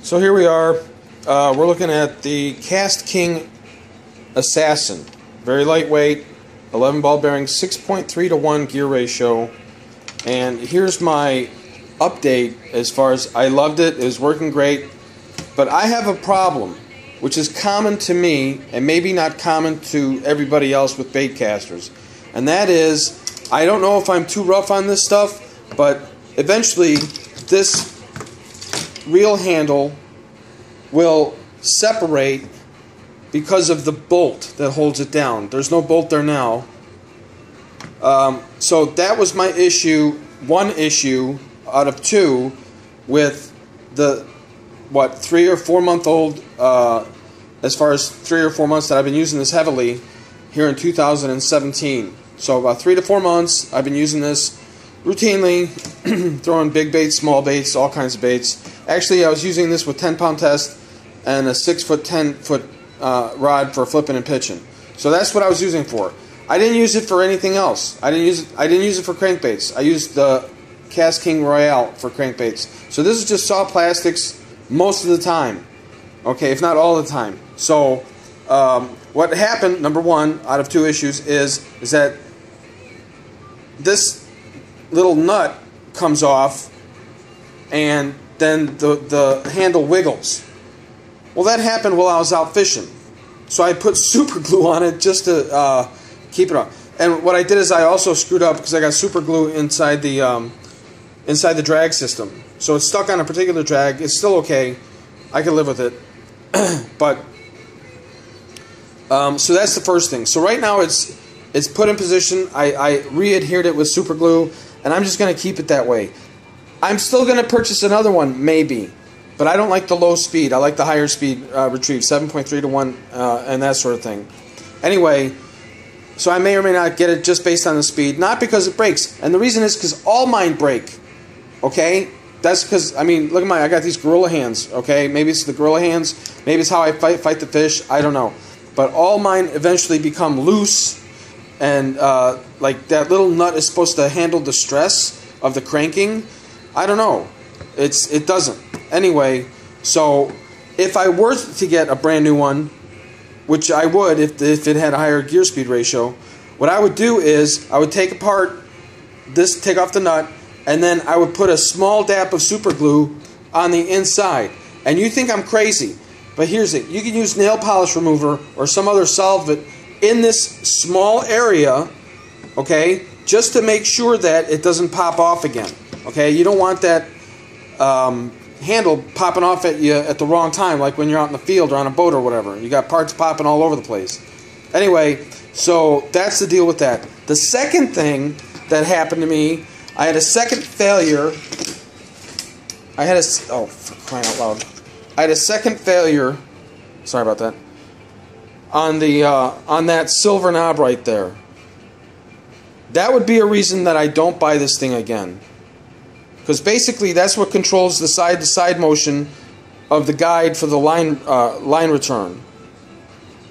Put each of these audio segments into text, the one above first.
So here we are. We're looking at the Kastking Assassin. Very lightweight, 11 ball bearings, 6.3 to 1 gear ratio. And here's my update as far as I loved it. It was working great. But I have a problem, which is common to me and maybe not common to everybody else with bait casters. And that is, I don't know if I'm too rough on this stuff, but eventually this reel handle will separate because of the bolt that holds it down. There's no bolt there now. So that was my issue, one issue out of two with the, 3 or 4 month old, as far as 3 or 4 months that I've been using this heavily here in 2017. So about 3 to 4 months I've been using this routinely, throwing big baits, small baits, all kinds of baits. Actually, I was using this with 10-pound test and a 6-foot, 10-foot rod for flipping and pitching. So that's what I was using for. I didn't use it for anything else. I didn't use it for crankbaits. I used the Kastking Royale for crankbaits. So this is just soft plastics most of the time. Okay, if not all the time. So what happened, number one, out of two issues, is that this little nut comes off and then the handle wiggles. Well, that happened while I was out fishing. So I put super glue on it just to keep it on. And what I did is I also screwed up because I got super glue inside the drag system. So it's stuck on a particular drag. It's still okay. I can live with it. But so that's the first thing. So right now it's put in position. I re-adhered it with super glue, and I'm just going to keep it that way. I'm still going to purchase another one, maybe, but I don't like the low speed. I like the higher speed retrieve, 7.3 to 1, and that sort of thing. Anyway, so I may or may not get it just based on the speed, not because it breaks. And the reason is because all mine break. Okay, that's because, I mean, look at mine. I got these gorilla hands. Okay, maybe it's the gorilla hands. Maybe it's how I fight the fish. I don't know. But all mine eventually become loose, and like that little nut is supposed to handle the stress of the cranking. I don't know. It doesn't. Anyway, so if I were to get a brand new one, which I would if it had a higher gear speed ratio, what I would do is I would take apart this, take off the nut, and then I would put a small dab of super glue on the inside. And you think I'm crazy, but here's it. You can use nail polish remover or some other solvent in this small area, okay, just to make sure that it doesn't pop off again. Okay, you don't want that handle popping off at you at the wrong time, like when you're out in the field or on a boat or whatever. You got parts popping all over the place. Anyway, so that's the deal with that. The second thing that happened to me, I had a second failure. Oh, for crying out loud. I had a second failure. Sorry about that. On that silver knob right there. That would be a reason that I don't buy this thing again. Because basically that's what controls the side-to-side motion of the guide for the line return.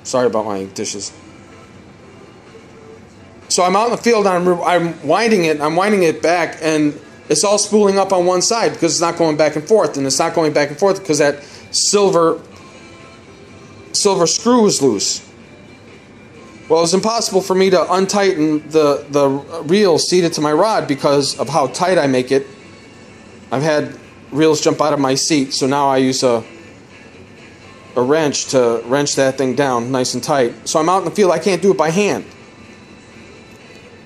Sorry about my dishes. So I'm out in the field and I'm winding it back, and it's all spooling up on one side because it's not going back and forth, and it's not going back and forth because that silver screw is loose. Well, it's impossible for me to untighten the reel seated to my rod because of how tight I make it. I've had reels jump out of my seat, so now I use a wrench to wrench that thing down nice and tight. So I'm out in the field, I can't do it by hand.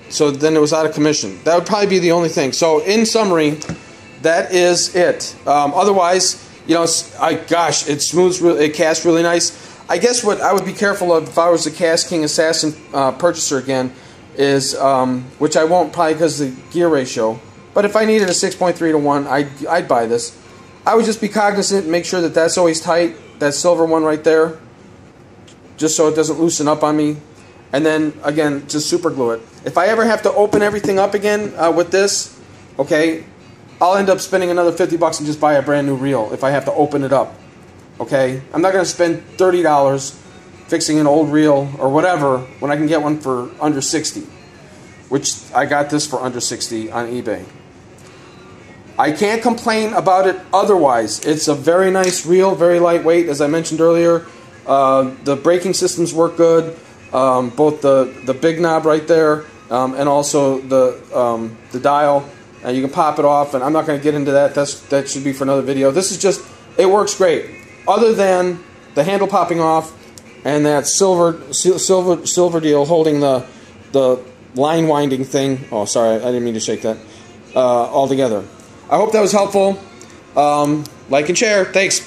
So then it was out of commission. That would probably be the only thing. So in summary, that is it. Otherwise, you know, it smooths, it casts really nice. I guess what I would be careful of if I was a Kastking Assassin purchaser again is, which I won't probably because of the gear ratio, but if I needed a 6.3 to 1, I'd buy this. I would just be cognizant and make sure that that's always tight, that silver one right there, just so it doesn't loosen up on me. And then, again, just super glue it. If I ever have to open everything up again with this, okay, I'll end up spending another $50 and just buy a brand new reel if I have to open it up. Okay, I'm not going to spend $30 fixing an old reel or whatever when I can get one for under $60, which I got this for under $60 on eBay. I can't complain about it otherwise. It's a very nice reel, very lightweight, as I mentioned earlier. The braking systems work good, both the big knob right there and also the dial. You can pop it off, and I'm not going to get into that. That should be for another video. This is just, it works great. Other than the handle popping off and that silver deal holding the line winding thing. Oh, sorry, I didn't mean to shake that. All together. I hope that was helpful. Like and share. Thanks.